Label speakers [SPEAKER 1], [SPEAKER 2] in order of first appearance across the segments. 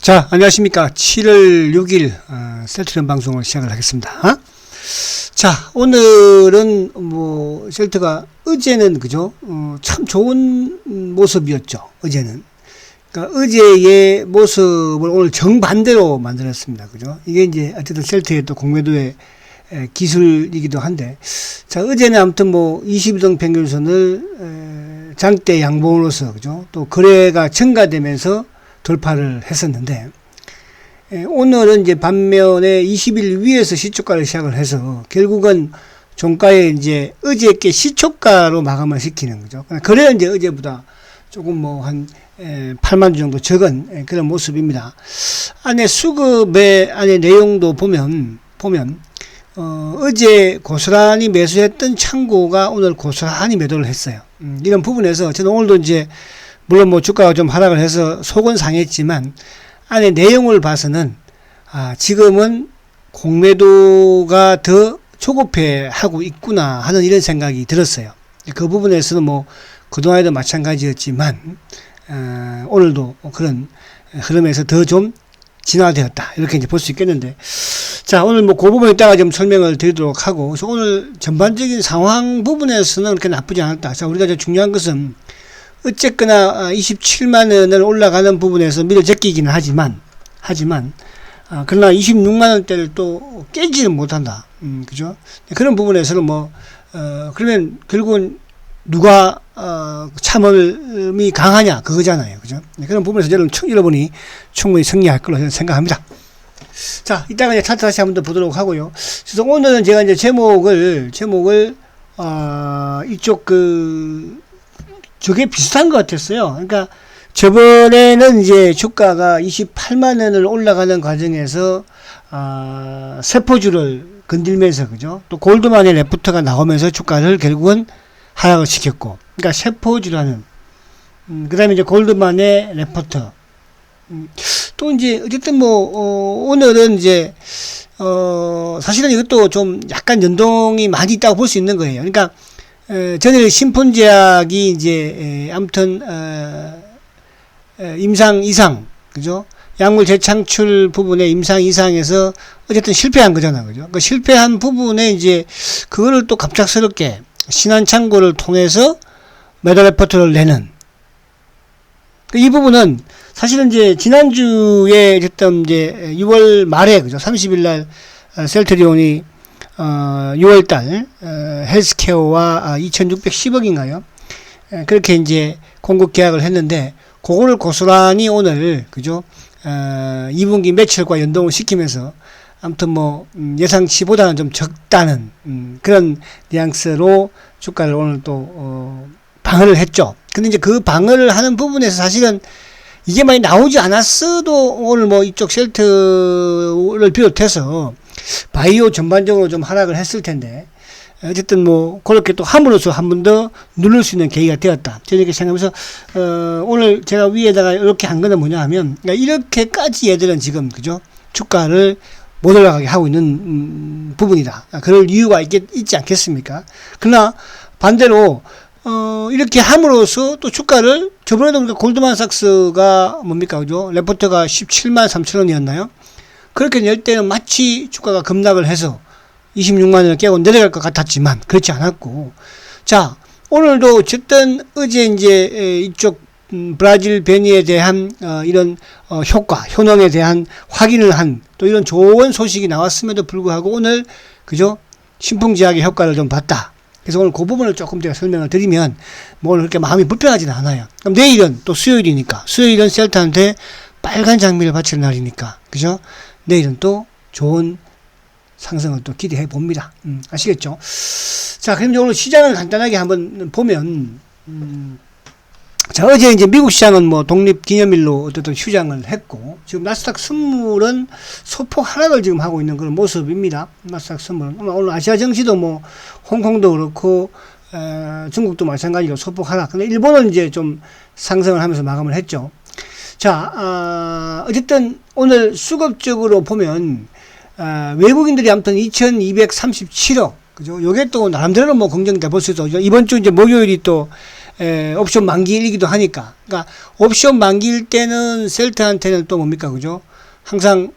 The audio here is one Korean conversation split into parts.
[SPEAKER 1] 자, 안녕하십니까. 7월 6일 셀트리온 방송을 시작을 하겠습니다. 자, 오늘은 셀트가 어제는 그죠? 참 좋은 모습이었죠. 어제는. 그러니까 어제의 모습을 오늘 정반대로 만들었습니다. 그죠? 이게 이제 어쨌든 셀트의 또 공매도의 기술이기도 한데, 자, 어제는 아무튼 22등 평균선을 장대 양봉으로서 그죠? 또 거래가 증가되면서 돌파를 했었는데, 오늘은 이제 반면에 20일 위에서 시초가를 시작을 해서 결국은 종가에 이제 어저께 시초가로 마감을 시키는 거죠. 거래는 이제 어제보다 조금 한 8만 주 정도 적은 그런 모습입니다. 안에 수급의 안에 내용도 보면 어제 고스란히 매수했던 창고가 오늘 고스란히 매도를 했어요. 이런 부분에서 저는 오늘도 이제 물론 주가가 좀 하락을 해서 속은 상했지만 안에 내용을 봐서는 지금은 공매도가 더 조급해하고 있구나 하는 이런 생각이 들었어요. 그 부분에서는 그동안에도 마찬가지였지만 오늘도 그런 흐름에서 더 좀 진화되었다 이렇게 이제 볼 수 있겠는데, 자, 오늘 그 부분에 따라 좀 설명을 드리도록 하고, 그래서 오늘 전반적인 상황 부분에서는 그렇게 나쁘지 않았다. 자, 우리가 중요한 것은 어쨌거나 27만 원을 올라가는 부분에서 밀어 제끼기는 하지만 그러나 26만 원대를 또 깨지는 못한다. 그죠? 그런 부분에서는 그러면 결국은 누가 참음이 강하냐 그거잖아요. 그죠? 그런 부분에서 여러분이 충분히 승리할 걸로 생각합니다. 자, 이따가 이제 차트 다시 한번 더 보도록 하고요. 그래서 오늘은 제가 이제 제목을 이쪽 저게 비슷한 것 같았어요. 그러니까 저번에는 이제 주가가 28만 원을 올라가는 과정에서 세포주를 건들면서 그죠? 또 골드만의 레프트가 나오면서 주가를 결국은 하락을 시켰고, 그러니까 세포주라는 그다음에 이제 골드만의 레프트, 또 이제 어쨌든 오늘은 이제 사실은 이것도 좀 약간 연동이 많이 있다고 볼 수 있는 거예요. 그러니까 전일 신폰제약이 이제 아무튼 임상 이상 그죠? 약물 재창출 부분에 임상 이상에서 어쨌든 실패한 거잖아, 그죠? 그 실패한 부분에 이제 그거를 또 갑작스럽게 신한 창고를 통해서 매도 레포트를 내는 이 부분은 사실은 이제 지난주에 어쨌든 이제 6월 말에 그죠? 30일 날 셀트리온이 6월달 헬스케어와 2,610억인가요? 그렇게 이제 공급 계약을 했는데, 그거를 고스란히 오늘 그죠? 2분기 매출과 연동을 시키면서 아무튼 예상치보다는 좀 적다는 그런 뉘앙스로 주가를 오늘 또 방어를 했죠. 근데 이제 그 방어를 하는 부분에서 사실은 이게 많이 나오지 않았어도 오늘 이쪽 셀트를 비롯해서 바이오 전반적으로 좀 하락을 했을 텐데, 어쨌든 그렇게 또 함으로써 한 번 더 누를 수 있는 계기가 되었다. 저는 이렇게 생각하면서 오늘 제가 위에다가 이렇게 한 거는 뭐냐 하면, 그러니까 이렇게까지 얘들은 지금 그죠? 주가를 못 올라가게 하고 있는 부분이다. 그럴 이유가 있지 않겠습니까? 그러나 반대로 이렇게 함으로써 또 주가를 저번에도 골드만삭스가 그죠? 레포트가 17만 3천 원이었나요? 그렇게 낼 때는 마치 주가가 급락을 해서 26만 원을 깨고 내려갈 것 같았지만 그렇지 않았고, 자, 오늘도 어쨌든 어제 이제 이쪽 브라질 변이에 대한 이런 효능에 대한 확인을 한 또 이런 좋은 소식이 나왔음에도 불구하고 오늘 그죠? 신풍제약의 효과를 좀 봤다. 그래서 오늘 그 부분을 조금 제가 설명을 드리면 오늘 그렇게 마음이 불편하지는 않아요. 그럼 내일은 또 수요일이니까, 수요일은 셀트한테 빨간 장미를 바칠 날이니까 그죠? 내일은 또 좋은 상승을 또 기대해 봅니다. 아시겠죠? 자, 그럼 오늘 시장을 간단하게 한번 보면, 자, 어제 이제 미국 시장은 독립 기념일로 어쨌든 휴장을 했고, 지금 나스닥 선물은 소폭 하락을 지금 하고 있는 그런 모습입니다. 나스닥 선물은. 오늘 아시아 증시도 홍콩도 그렇고, 중국도 마찬가지로 소폭 하락. 근데 일본은 이제 좀 상승을 하면서 마감을 했죠. 자, 어쨌든 오늘 수급적으로 보면, 외국인들이 아무튼 2237억, 그죠? 요게 또 나름대로 긍정이다 볼 수 있어. 이번 주 이제 목요일이 또 옵션 만기일이기도 하니까. 그러니까 옵션 만기일 때는 셀트한테는 또 뭡니까, 그죠? 항상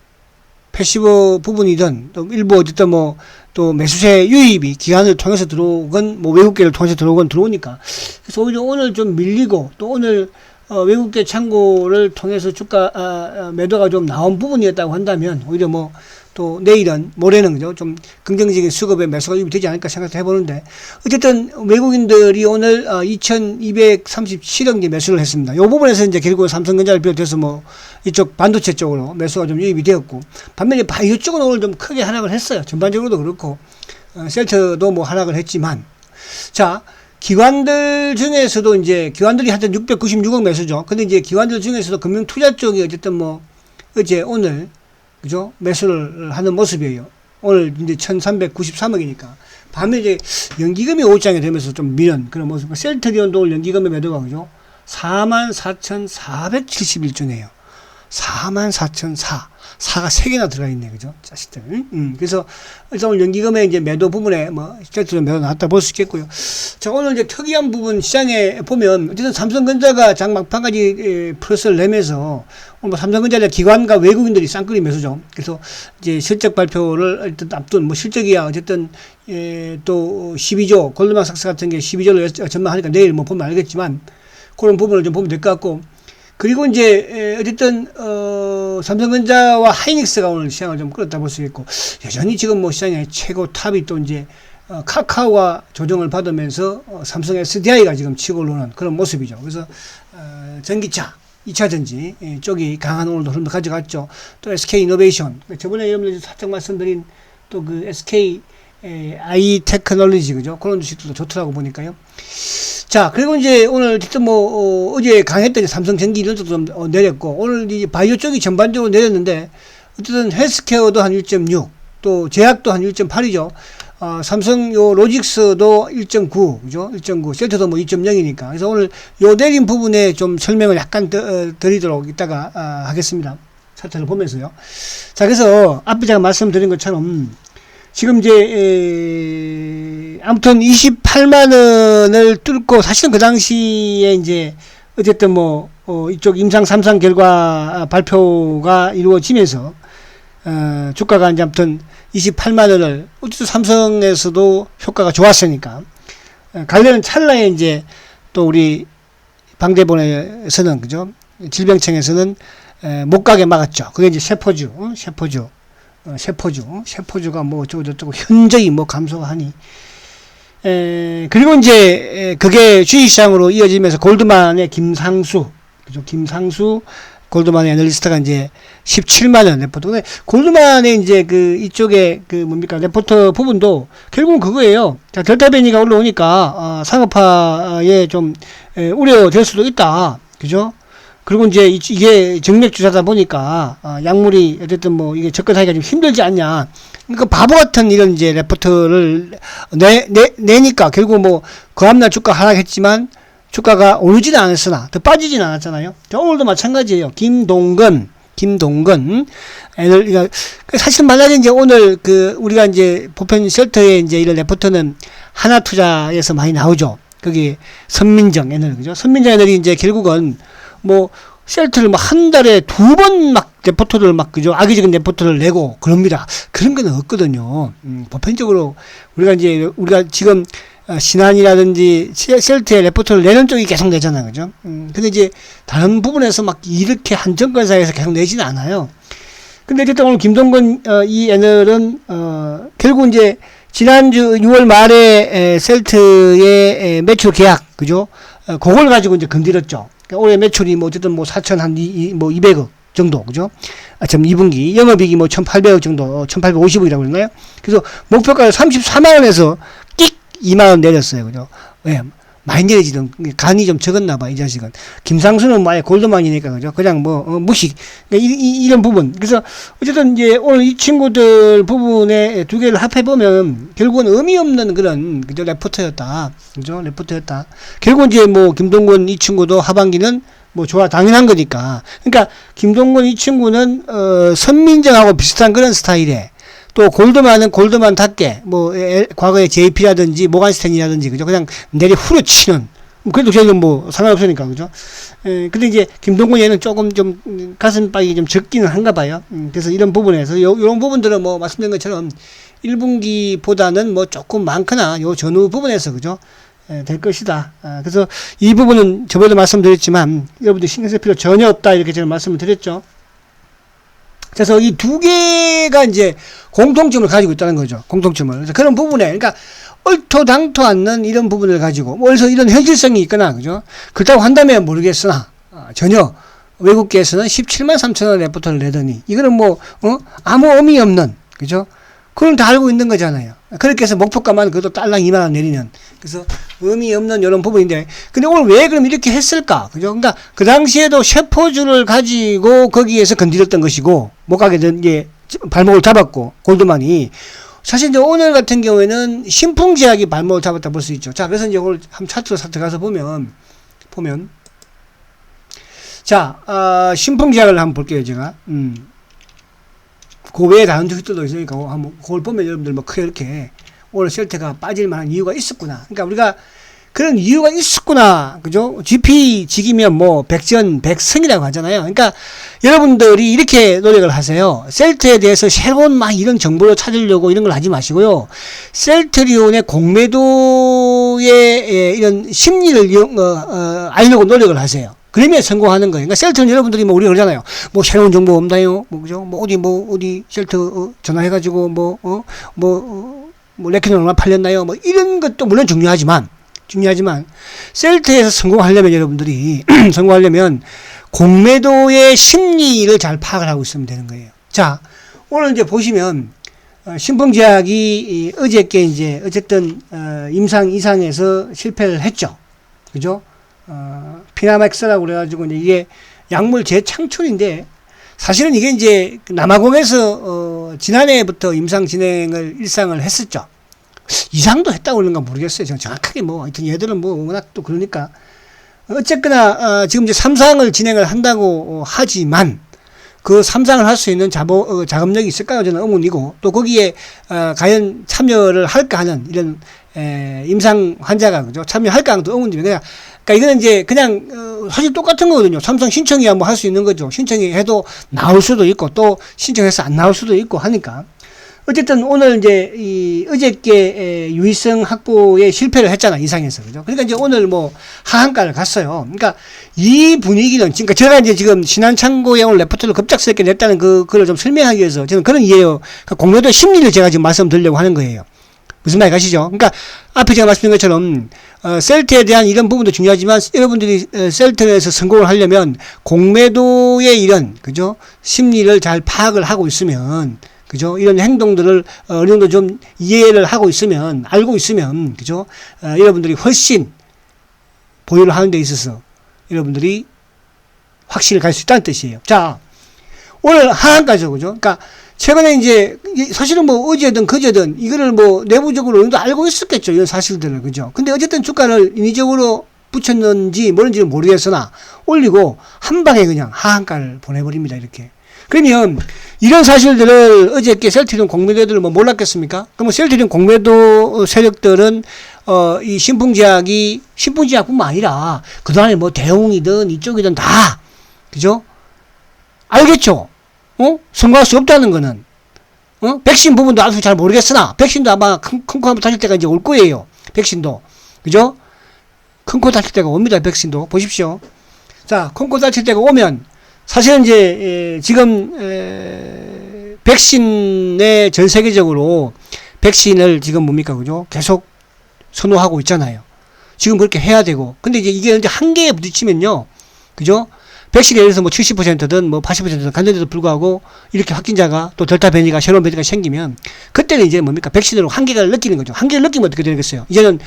[SPEAKER 1] 패시브 부분이든 또 일부 어쨌든 뭐 또 매수세 유입이 기관을 통해서 들어오건 뭐 외국계를 통해서 들어오건 들어오니까. 그래서 오히려 오늘 좀 밀리고 또 오늘 외국계 창고를 통해서 주가 매도가 좀 나온 부분이었다고 한다면 오히려 뭐 또 내일은 모레는 그죠 좀 긍정적인 수급에 매수가 유입이 되지 않을까 생각해 보는데 어쨌든 외국인들이 오늘 2,237억 매수를 했습니다. 이 부분에서 이제 결국 삼성전자를 비롯해서 뭐 이쪽 반도체 쪽으로 매수가 좀 유입이 되었고 반면에 바이오 쪽은 오늘 좀 크게 하락을 했어요. 전반적으로도 그렇고 셀트도 뭐 하락을 했지만 자. 기관들 중에서도 이제 기관들이 하여튼 696억 매수죠. 근데 이제 기관들 중에서도 금융 투자 쪽이 어쨌든 뭐 어제 오늘 그죠 매수를 하는 모습이에요. 오늘 이제 1,393억이니까 밤에 이제 연기금이 오장이 되면서 좀 미는 그런 모습. 셀트리온도 오늘 연기금의 매도가 그죠 44,471주네요. 44,400. 4가 3개나 들어가 있네, 그죠? 자식들. 그래서, 일단 오늘 연기금의 이제 매도 부분에 뭐, 셀트로 매도 나왔다 볼 수 있겠고요. 자, 오늘 이제 특이한 부분 시장에 보면, 어쨌든 삼성전자가 장 막판까지 플러스를 내면서, 오늘 뭐 삼성전자 기관과 외국인들이 쌍끌이 매수죠. 그래서 이제 실적 발표를 일단 앞둔, 뭐 실적이야, 어쨌든, 또 12조, 골드만삭스 같은 게 12조를 전망하니까 내일 뭐 보면 알겠지만, 그런 부분을 좀 보면 될 것 같고, 그리고 이제 어쨌든 삼성전자와 하이닉스가 오늘 시장을 좀 끌었다 볼 수 있겠고 여전히 지금 뭐 시장의 최고 탑이 또 이제 카카오가 조정을 받으면서 삼성 SDI가 지금 치고 올라오는 그런 모습이죠. 그래서 전기차 2차전지 쪽이 강한 오늘도 흐름을 가져갔죠. 또 SK 이노베이션 저번에 여러분들 살짝 말씀드린 또 그 SK 아이 테크놀로지 그죠? 그런 주식들도 좋더라고 보니까요. 자, 그리고 이제 오늘 어쨌든 뭐 어제 강했던 삼성전기 이런 쪽도 좀 내렸고 오늘 이 바이오 쪽이 전반적으로 내렸는데 어쨌든 헬스케어도 한 1.6, 또 제약도 한 1.8이죠. 삼성 요 로직스도 1.9, 그죠? 1.9, 셀트도 뭐 2.0이니까. 그래서 오늘 요 내린 부분에 좀 설명을 약간 드리도록 이따가 하겠습니다. 차트를 보면서요. 자, 그래서 앞에 제가 말씀드린 것처럼 지금 이제 아무튼 28만 원을 뚫고 사실은 그 당시에 이제 어쨌든 뭐 이쪽 임상 3상 결과 발표가 이루어지면서 주가가 이제 아무튼 28만 원을 어쨌든 삼성에서도 효과가 좋았으니까 관련 찰나에 이제 또 우리 방대본에서는 그죠 질병청에서는 못 가게 막았죠. 그게 이제 세포주가 뭐 어쩌고저쩌고 현저히 뭐 감소가 하니 그리고 이제 그게 주식시장으로 이어지면서 골드만의 김상수 그죠 김상수 골드만의 애널리스트가 이제 17만원 레포트. 근데 골드만의 이제 그 이쪽에 그 뭡니까 레포트 부분도 결국은 그거예요. 자, 델타 변이가 올라오니까 상업화에 좀 우려될 수도 있다. 그죠? 그리고 이제 이게 정맥주사다 보니까 약물이 어쨌든 뭐 이게 접근하기가 좀 힘들지 않냐. 그러니까 바보 같은 이런 이제 레포트를 내니까 결국 뭐 그 다음날 주가 하락했지만 주가가 오르지는 않았으나 더 빠지지는 않았잖아요. 오늘도 마찬가지예요. 김동건 애들 사실 만약에 이제 오늘 그 우리가 이제 보편 셀터에 이제 이런 레포트는 하나투자에서 많이 나오죠. 거기 선민정 애들 그죠? 선민정 애들이 이제 결국은 뭐 셀트를 뭐 한 달에 2번 막 레포트를 막 그죠 악의적인 레포트를 내고 그럽니다. 그런 건 없거든요. 보편적으로 우리가 지금 신한이라든지 셀트의 레포트를 내는 쪽이 계속 내잖아요, 그죠? 근데 이제 다른 부분에서 막 이렇게 한 정권사에서 계속 내지는 않아요. 근데 어쨌든 오늘 김동건 이 애널은 결국 이제 지난주 6월 말에 셀트의 매출 계약 그죠? 그걸 가지고 이제 건드렸죠. 올해 매출이 뭐 어쨌든 뭐 200억 정도, 그죠? 참 2분기 영업이익이 뭐 1,800억 정도, 1,850억이라고 그랬나요? 그래서 목표가를 34만 원에서 끽 2만 원 내렸어요, 그죠? 왜? 많이 내리지는 간이 좀 적었나 봐, 이 자식은. 김상수는 뭐 아예 골드만이니까, 그죠? 그냥 뭐 무식. 이런 부분. 그래서 어쨌든 이제 오늘 이 친구들 부분에 두 개를 합해 보면 결국은 의미 없는 그런 그죠 레포트였다, 그죠? 레포트였다. 결국 이제 뭐 김동건 이 친구도 하반기는 뭐 좋아 당연한 거니까. 그러니까 김동건 이 친구는 선민정하고 비슷한 그런 스타일에. 또 골드만은 골드만답게 뭐 과거에 JP라든지 모간스탠이라든지 그죠 그냥 내리 후려치는 그래도 저희는 뭐 상관없으니까, 그죠? 근데 이제 김동건 얘는 조금 좀 가슴팍이 좀 적기는 한가 봐요. 그래서 이런 부분에서 요런 부분들은 뭐 말씀드린 것처럼 1분기보다는 뭐 조금 많거나 요 전후 부분에서, 그죠? 될 것이다. 그래서 이 부분은 저번에도 말씀드렸지만 여러분들 신경 쓸 필요 전혀 없다, 이렇게 제가 말씀을 드렸죠. 그래서 이 두 개가 이제 공통점을 가지고 있다는 거죠. 공통점을. 그래서 그런 부분에, 그러니까 얼토당토 않는 이런 부분을 가지고, 뭐, 그래서 이런 현실성이 있거나, 그죠? 그렇다고 한다면 모르겠으나, 전혀 외국계에서는 17만 3천 원 레포트를 내더니, 이거는 뭐, 아무 의미 없는, 그죠? 그건 다 알고 있는 거잖아요. 그렇게 해서 목표가만 그것도 딸랑 2만 원 내리는. 그래서 의미 없는 이런 부분인데, 근데 오늘 왜 그럼 이렇게 했을까? 그죠? 그러니까 그 당시에도 셰퍼주를 가지고 거기에서 건드렸던 것이고, 못 가게 된 게 발목을 잡았고, 골드만이. 사실 이제 오늘 같은 경우에는 신풍제약이 발목을 잡았다 볼 수 있죠. 자, 그래서 이제 오늘 한번 차트로 들어가서 보면, 자, 신풍제약을 한번 볼게요, 제가. 그 외에 다른 주식들도 있으니까 한번 그걸 보면 여러분들 뭐 크게 이렇게 오늘 셀트가 빠질 만한 이유가 있었구나. 그러니까 우리가 그런 이유가 있었구나. 그죠? GP 직이면 뭐 백전 백승이라고 하잖아요. 그러니까 여러분들이 이렇게 노력을 하세요. 셀트에 대해서 새로운 막 이런 정보를 찾으려고 이런 걸 하지 마시고요. 셀트리온의 공매도의 이런 심리를 알려고 노력을 하세요. 그러면 성공하는 거예요. 그러니까 셀트는 여러분들이 뭐 우리가 그러잖아요. 뭐 새로운 정보 없나요? 뭐 그죠? 뭐 어디 셀트 전화해가지고 뭐 레퀴는 얼마 팔렸나요? 뭐 이런 것도 물론 중요하지만 셀트에서 성공하려면 여러분들이 성공하려면 공매도의 심리를 잘 파악을 하고 있으면 되는 거예요. 자, 오늘 이제 보시면 신풍제약이 어저께 이제 어쨌든 임상 이상에서 실패를 했죠. 그죠? 피나맥스라고 그래가지고 이게 약물 재창출인데 사실은 이게 이제 남아공에서 지난해부터 임상 진행을 일상을 했었죠. 이상도 했다고 그러는가 모르겠어요. 제가 정확하게 뭐 하여튼 얘들은 뭐 워낙 또 그러니까 어쨌거나 지금 이제 3상을 진행을 한다고 하지만 그 3상을 할 수 있는 자금력이 있을까요? 저는 의문이고 또 거기에 과연 참여를 할까 하는 이런 임상 환자가 그죠? 참여할까 하는 또 의문입니다. 그러니까 이거는 이제 그냥 사실 똑같은 거거든요. 삼성 신청해야 뭐 할 수 있는 거죠. 신청해도 나올 수도 있고 또 신청해서 안 나올 수도 있고 하니까 어쨌든 오늘 이제 이 어저께 유의성 확보에 실패를 했잖아, 이상에서. 그죠? 그러니까 이제 오늘 뭐 하한가를 갔어요. 그러니까 이 분위기는 그러니까 제가 이제 지금 신한창고에 오늘 레포트를 급작스럽게 냈다는 그걸 좀 설명하기 위해서 저는 그런 이해요. 그러니까 공매도 심리를 제가 지금 말씀드리려고 하는 거예요. 무슨 말이 가시죠? 그러니까 앞에 제가 말씀드린 것처럼 셀트에 대한 이런 부분도 중요하지만 여러분들이 셀트에서 성공을 하려면 공매도의 이런 그죠? 심리를 잘 파악을 하고 있으면 그죠? 이런 행동들을 어느 정도 좀 이해를 하고 있으면 알고 있으면 그죠? 여러분들이 훨씬 보유를 하는 데 있어서 여러분들이 확실히 갈 수 있다는 뜻이에요. 자, 오늘 하한가죠, 그죠? 그러니까 최근에 이제 사실은 뭐 어제든 그제든 이거를 뭐 내부적으로 어느 정도 알고 있었겠죠, 이런 사실들을. 그죠? 근데 어쨌든 주가를 인위적으로 붙였는지 모르는지는 모르겠으나 올리고 한 방에 그냥 하한가를 보내버립니다, 이렇게. 그러면 이런 사실들을 어저께 셀트리온 공매도들을 뭐 몰랐겠습니까? 그럼 셀트리온 공매도 세력들은 이 신풍제약뿐만 아니라 그동안에 뭐 대웅이든 이쪽이든 다 그죠? 알겠죠? 성공할 수 없다는 거는 백신 부분도 아주 잘 모르겠으나 백신도 아마 큰 코 한번 다칠 때가 이제 올 거예요. 백신도 그죠? 큰 코 다칠 때가 옵니다. 백신도 보십시오. 자, 큰 코 다칠 때가 오면 사실은 이제 지금 백신에 전 세계적으로 백신을 지금 뭡니까 그죠? 계속 선호하고 있잖아요. 지금 그렇게 해야 되고 근데 이게 이제 한계에 부딪히면요, 그죠? 백신에 대해서 뭐 70%든 뭐 80%든 갔는데도 불구하고 이렇게 확진자가 또 델타 변이가 새로운 변이가 생기면 그때는 이제 뭡니까 백신으로 한계를 느끼는 거죠. 한계를 느끼면 어떻게 되겠어요? 이제는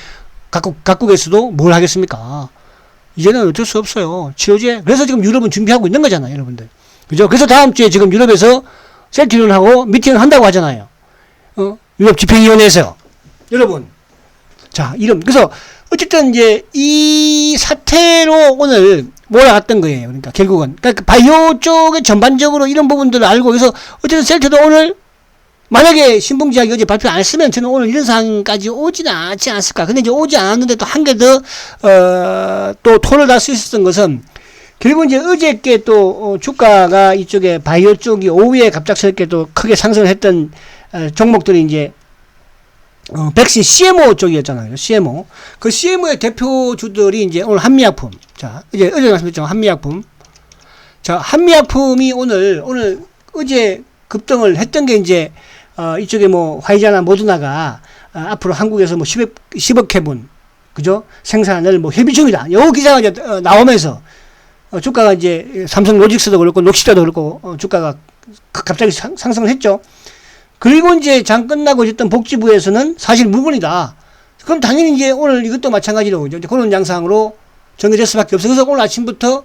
[SPEAKER 1] 각국에서도 뭘 하겠습니까? 이제는 어쩔 수 없어요. 치료제. 그래서 지금 유럽은 준비하고 있는 거잖아요, 여러분들. 그죠? 그래서 다음 주에 지금 유럽에서 셀트리온하고 미팅을 한다고 하잖아요. 유럽 집행위원회에서. 여러분. 자, 그래서 어쨌든 이제 이 사태로 오늘 몰아갔던 거예요. 그러니까 결국은. 그러니까 바이오 쪽에 전반적으로 이런 부분들을 알고 그래서 어쨌든 셀트도 오늘 만약에 신풍제약이 어제 발표 안 했으면 저는 오늘 이런 상황까지 오지는 않지 않았을까. 근데 이제 오지 않았는데 또 한 개 더, 또 토를 달 수 있었던 것은 결국 이제 어저께 또 주가가 이쪽에 바이오 쪽이 오후에 갑작스럽게 또 크게 상승을 했던 종목들이 이제 백신 CMO 쪽이었잖아요. CMO. 그 CMO의 대표주들이 이제 오늘 한미약품. 자, 어제 말씀드렸죠. 한미약품. 자, 한미약품이 오늘 어제 급등을 했던 게 이제 이쪽에 뭐 화이자나 모더나가 앞으로 한국에서 뭐 10억 회분 그죠? 생산을 뭐 협의 중이다. 요 기사가 이제 나오면서 주가가 이제 삼성 로직스도 그렇고 녹시다도 그렇고 주가가 갑자기 상승을 했죠. 그리고 이제 장 끝나고 있었던 복지부에서는 사실 무근이다. 그럼 당연히 이제 오늘 이것도 마찬가지로 그죠? 이제 그런 양상으로 전개될 수밖에 없어요. 그래서 오늘 아침부터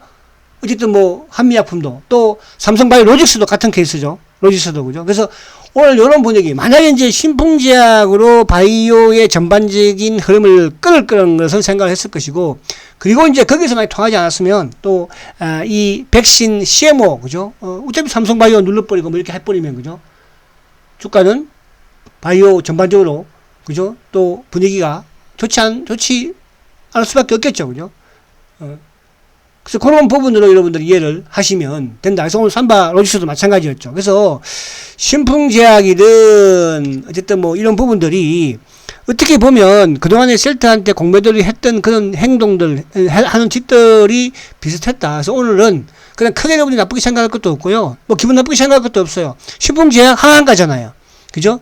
[SPEAKER 1] 어쨌든 뭐 한미약품도 또 삼성바이오 로직스도 같은 케이스죠. 로직스도 그죠. 그래서 오늘 이런 분위기 만약에 이제 신풍제약으로 바이오의 전반적인 흐름을 끌을 거는 것을 생각을 했을 것이고 그리고 이제 거기서 많이 통하지 않았으면 또 이 백신 CMO 그죠. 어차피 삼성바이오 눌러버리고 뭐 이렇게 해버리면 그죠. 주가는 바이오 전반적으로 그죠. 또 분위기가 좋지 않을 수밖에 없겠죠. 그죠. 그래서 그런 부분으로 여러분들이 이해를 하시면 된다. 그래서 오늘 삼바 로직스도 마찬가지였죠. 그래서 신풍제약이든 어쨌든 뭐 이런 부분들이 어떻게 보면 그동안에 셀트한테 공매도를 했던 그런 행동들 하는 짓들이 비슷했다. 그래서 오늘은 그냥 크게 여러분이 나쁘게 생각할 것도 없고요. 뭐 기분 나쁘게 생각할 것도 없어요. 신풍제약 하한가잖아요. 그죠?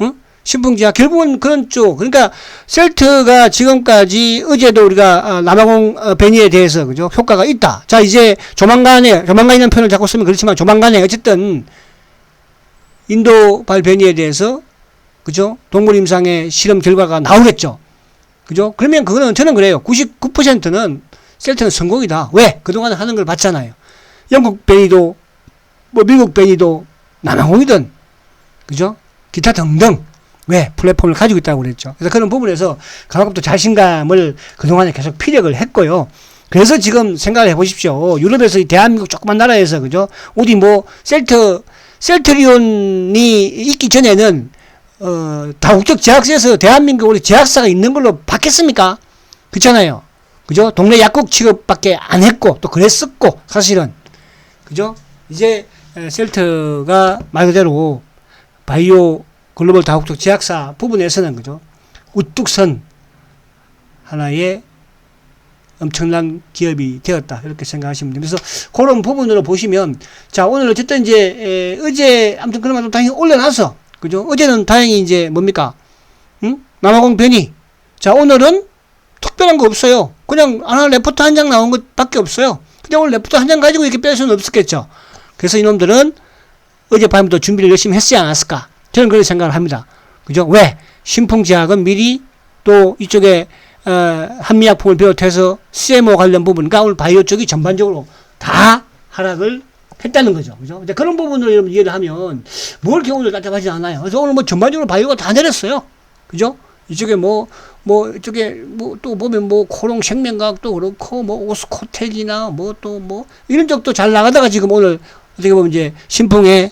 [SPEAKER 1] 응? 신풍제약 결국은 그런 쪽 그러니까 셀트가 지금까지 어제도 우리가 남아공 베니에 대해서 그죠 효과가 있다. 자 이제 조만간이라는 표현을 자꾸 쓰면 그렇지만 조만간에 어쨌든 인도발 베니에 대해서 그죠 동물 임상의 실험 결과가 나오겠죠. 그죠? 그러면 그거는 저는 그래요. 99%는 셀트는 성공이다. 왜? 그동안 하는 걸 봤잖아요. 영국 베니도 뭐 미국 베니도 남아공이든 그죠? 기타 등등 왜? 플랫폼을 가지고 있다고 그랬죠. 그래서 그런 부분에서 그만큼 또 자신감을 그동안에 계속 피력을 했고요. 그래서 지금 생각을 해보십시오. 유럽에서 이 대한민국 조그만 나라에서, 그죠? 어디 뭐, 셀트리온이 있기 전에는, 다국적 제약사에서 대한민국 우리 제약사가 있는 걸로 바뀌었습니까? 그렇잖아요. 그죠? 동네 약국 취급밖에 안 했고, 또 그랬었고, 사실은. 그죠? 이제, 셀트가 말 그대로 바이오 글로벌 다국적 제약사 부분에서는 그죠 우뚝 선 하나의 엄청난 기업이 되었다 이렇게 생각하시면 됩니다. 그래서 그런 부분으로 보시면 자 오늘 어쨌든 이제 어제 아무튼 그런 것도 당연히 올려놔서 그죠 어제는 다행히 이제 뭡니까 남아공 변이 자 오늘은 특별한 거 없어요. 그냥 하나 레포트 한 장 나온 것밖에 없어요. 그냥 오늘 레포트 한 장 가지고 이렇게 뺄 수는 없었겠죠. 그래서 이놈들은 어젯밤부터 준비를 열심히 했지 않았을까. 저는 그렇게 생각을 합니다. 그죠? 왜? 신풍제약은 미리 또 이쪽에, 한미약품을 비롯해서 CMO 관련 부분, 그러니까 오늘 바이오 쪽이 전반적으로 다 하락을 했다는 거죠. 그죠? 이제 그런 부분으로 여러분 이해를 하면, 뭐 이렇게 오늘 답답하지 않아요. 그래서 오늘 뭐 전반적으로 바이오가 다 내렸어요. 그죠? 이쪽에 이쪽에 또 보면 코롱 생명과학도 그렇고, 오스코텍이나 이런 쪽도 잘 나가다가 지금 오늘 어떻게 보면 이제 신풍의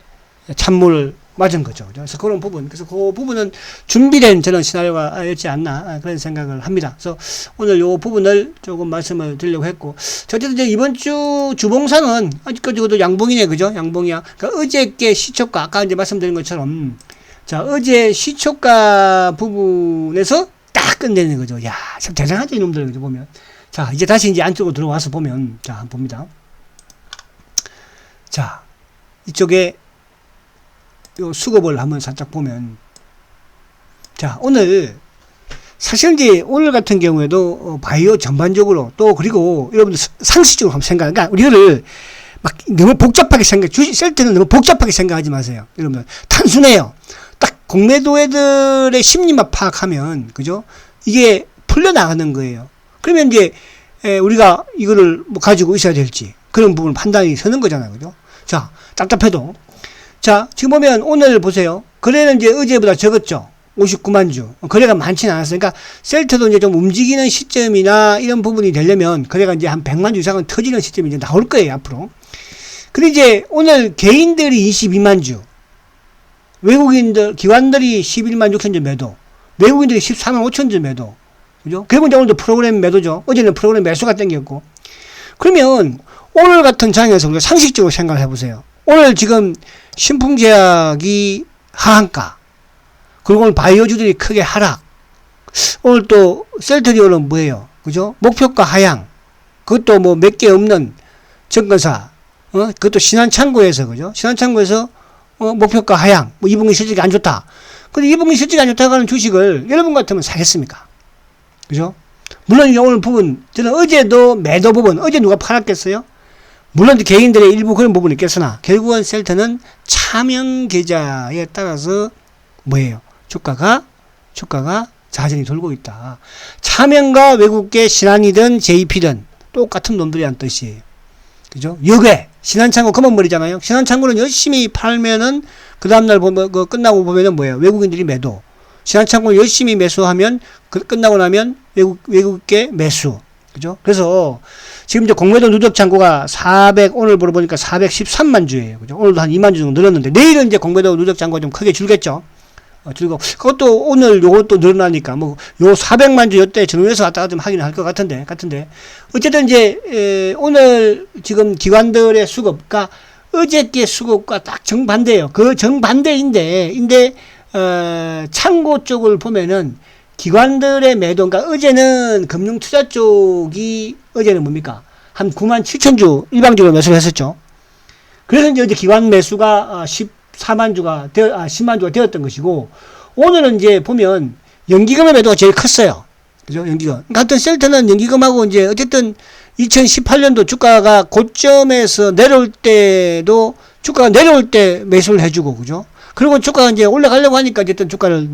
[SPEAKER 1] 찬물을 맞은 거죠. 그래서 그런 부분. 그래서 그 부분은 준비된 저는 시나리오가 였지 않나 그런 생각을 합니다. 그래서 오늘 이 부분을 조금 말씀을 드리려고 했고. 어쨌든 이제 이번 주 주봉상은 아직까지도 양봉이네. 그죠? 양봉이야. 그러니까 어저께 시초가, 아까 이제 말씀드린 것처럼 자, 어제 시초가 부분에서 딱 끝내는 거죠. 야, 참 대단하죠, 이놈들. 그죠? 보면. 자, 이제 다시 이제 안쪽으로 들어와서 보면, 자, 한번 봅니다. 자, 이쪽에 요 수급을 한번 살짝 보면 자 오늘 사실 이제 오늘 같은 경우에도 바이오 전반적으로 또 그리고 여러분들 상식적으로 한번 생각 그러니까 우리를 막 너무 복잡하게 주식 셀트는 너무 복잡하게 생각하지 마세요. 여러분들 단순해요. 딱 공매도애들의 심리만 파악하면 그죠 이게 풀려나가는 거예요. 그러면 이제 우리가 이거를 뭐 가지고 있어야 될지 그런 부분 판단이 서는 거잖아요. 그죠? 자 답답해도 자, 지금 보면 오늘 보세요. 거래는 이제 어제보다 적었죠. 59만 주. 거래가 많지는 않았어요. 그러니까 셀트도 이제 좀 움직이는 시점이나 이런 부분이 되려면 거래가 이제 한 100만 주 이상은 터지는 시점이 이제 나올 거예요, 앞으로. 근데 이제 오늘 개인들이 22만 주. 외국인들, 기관들이 11만 6천 주 매도, 외국인들이 14만 5천 주 매도. 그죠? 결국 이제 오늘도 프로그램 매도죠. 어제는 프로그램 매수가 땡겼고. 그러면 오늘 같은 장에서 우리가 상식적으로 생각을 해보세요. 오늘 지금 신풍제약이 하한가, 그리고 오늘 바이오주들이 크게 하락, 오늘 또 셀트리온은 뭐예요? 그죠? 목표가 하향, 그것도 뭐 몇 개 없는 증권사, 그것도 신한창고에서, 그죠? 신한창고에서 목표가 하향, 뭐 2분기 실적이 안 좋다. 근데 2분기 실적이 안 좋다고 하는 주식을 여러분 같으면 사겠습니까? 그죠? 물론 오늘 부분, 저는 어제도 매도 부분, 어제 누가 팔았겠어요? 물론 개인들의 일부 그런 부분이 있겠으나, 결국은 셀트는 차명 계좌에 따라서 뭐예요? 주가가 자전이 돌고 있다. 차명과 외국계 신한이든 JP든 똑같은 놈들이란 뜻이에요. 그죠? 역외, 신한창고 검은머리잖아요. 신한창고는 열심히 팔면은, 그 다음날 보면, 끝나고 보면은 뭐예요? 외국인들이 매도. 신한창고는 열심히 매수하면, 끝나고 나면 외국계 매수. 그죠? 그래서, 지금 이제 공매도 누적 잔고가 오늘 보니까 413만 주예요. 그죠? 오늘도 한 2만 주 정도 늘었는데, 내일은 이제 공매도 누적 잔고가 좀 크게 줄겠죠? 줄고, 그것도 오늘 요것도 늘어나니까, 요 400만 주 요때 정리해서 왔다가 좀 하긴 할 것 같은데. 어쨌든 이제, 오늘 지금 기관들의 수급과 어저께 수급과 딱 정반대예요. 그 정반대인데, 창고 쪽을 보면은 기관들의 매도, 그러니까 어제는 금융투자 쪽이, 어제는 뭡니까? 한 9만 7천 주 일방적으로 매수를 했었죠. 그래서 이제 어제 기관 매수가 10만 주가 되었던 것이고, 오늘은 이제 보면 연기금의 매도가 제일 컸어요. 그죠? 연기금. 같은 셀트는 연기금하고 이제 어쨌든 2018년도 주가가 고점에서 내려올 때도 주가가 내려올 때 매수를 해주고, 그죠? 그리고 주가가 이제 올라가려고 하니까 어쨌든 주가를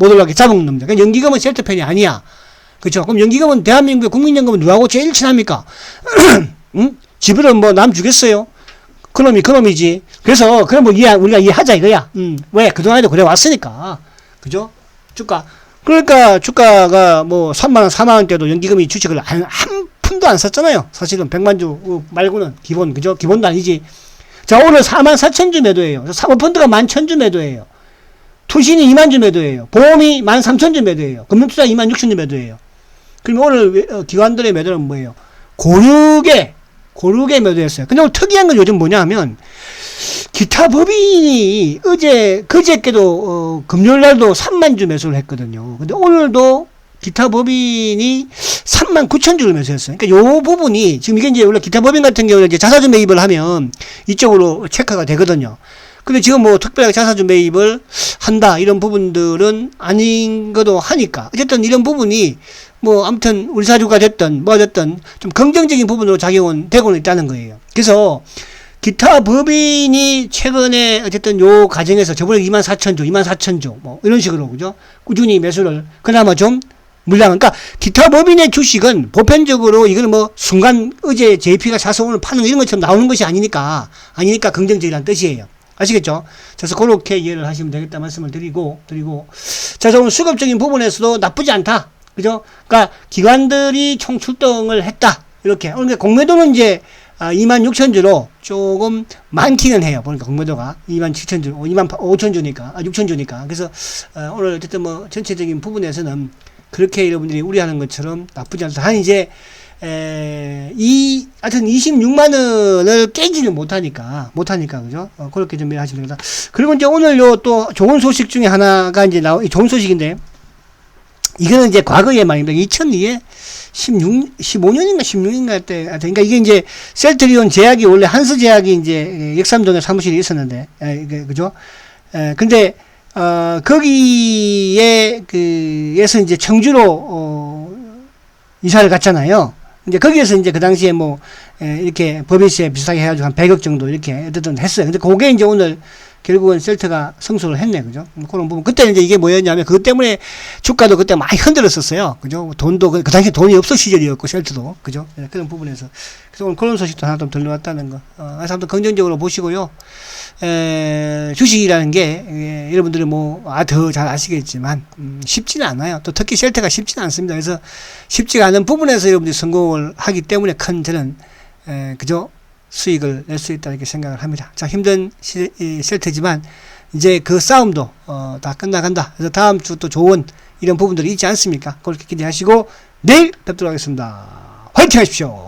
[SPEAKER 1] 못 올라가게 잡아먹는 겁니다. 그러니까 연기금은 셀트 편이 아니야. 그죠? 그럼 연기금은 대한민국의 국민연금은 누구하고 제일 친합니까? 응? 지불은 뭐 남 주겠어요? 그놈이지. 그래서, 그럼 뭐 우리가 이해하자 이거야. 왜? 그동안에도 그래 왔으니까. 그죠? 그러니까 주가가 뭐 3만원, 4만원대도 연기금이 주식을 한 푼도 안 샀잖아요. 사실은 100만 주 말고는 기본, 그죠? 기본도 아니지. 자, 오늘 4만 4천 주 매도예요. 사모펀드가 11,000주 매도예요. 투신이 2만 주 매도예요. 보험이 13,000주 매도예요. 금융투자 2만 6천 주 매도예요. 그러면 오늘 기관들의 매도는 뭐예요? 고르게 매도했어요. 근데 오늘 특이한 건 요즘 뭐냐 하면, 기타 법인이 그저께도, 금요일 날도 3만 주 매수를 했거든요. 근데 오늘도 기타 법인이 3만 9천 주를 매수했어요. 그러니까 요 부분이, 지금 이게 이제 원래 기타 법인 같은 경우는 이제 자사주 매입을 하면 이쪽으로 체크가 되거든요. 근데 지금 뭐 특별하게 자사주 매입을 한다, 이런 부분들은 아닌 것도 하니까. 어쨌든 이런 부분이 뭐 아무튼 우리 사주가 됐든 뭐 됐든 좀 긍정적인 부분으로 작용은 되고는 있다는 거예요. 그래서 기타 법인이 최근에 어쨌든 요 과정에서 저번에 2만 4천 주, 2만 4천 주 뭐 이런 식으로, 그죠? 꾸준히 매수를 그나마 좀 물량은, 그러니까 기타 법인의 주식은 보편적으로 이거는 뭐 순간 어제 JP가 사서 오늘 파는 이런 것처럼 나오는 것이 아니니까 긍정적이라는 뜻이에요. 아시겠죠? 그래서 그렇게 이해를 하시면 되겠다 말씀을 드리고 자, 오늘 수급적인 부분에서도 나쁘지 않다. 그죠? 그러니까 기관들이 총 출동을 했다. 이렇게. 오늘 공매도는 이제 2만 6천 주로 조금 많기는 해요. 보니까 공매도가 2만 7천 주, 2만 5천 주니까, 6천 주니까. 그래서 오늘 어쨌든 뭐 전체적인 부분에서는 그렇게 여러분들이 우려하는 것처럼 나쁘지 않다. 한 이제 하여튼 26만 원을 깨지를 못하니까, 그죠? 그렇게 좀 이해하시면 됩니다. 그리고 이제 오늘 또 좋은 소식 중에 하나가 이제 좋은 소식인데, 이거는 이제 과거의 말입니다. 2002에 15년인가 16년인가 때, 그러니까 이게 이제 셀트리온 제약이 원래 한스 제약이 이제 역삼동에 사무실이 있었는데, 그죠? 근데, 거기에, 에서 이제 청주로, 이사를 갔잖아요. 이제 거기에서 이제 그 당시에 뭐, 이렇게 법인세 비슷하게 해가지고 한 100억 정도 이렇게 어쨌든 했어요. 근데 그게 이제 오늘 결국은 셀트가 승소를 했네. 그죠? 그런 부분. 그때는 이제 이게 뭐였냐면, 그것 때문에 주가도 그때 많이 흔들었었어요. 그죠? 돈도, 그 당시에 돈이 없을 시절이었고, 셀트도. 그죠? 그런 부분에서. 그래서 오늘 그런 소식도 하나 좀 들려왔다는 거. 그래서 아무튼 긍정적으로 보시고요. 주식이라는 게, 여러분들이 뭐, 더 잘 아시겠지만, 쉽지는 않아요. 또 특히 셀트가 쉽지는 않습니다. 그래서 쉽지가 않은 부분에서 여러분들이 성공을 하기 때문에 큰 저는, 그죠? 수익을 낼 수 있다, 이렇게 생각을 합니다. 자, 힘든 셀트지만, 이제 그 싸움도 다 끝나간다. 그래서 다음 주 또 좋은 이런 부분들이 있지 않습니까? 그렇게 기대하시고 내일 뵙도록 하겠습니다. 화이팅 하십시오.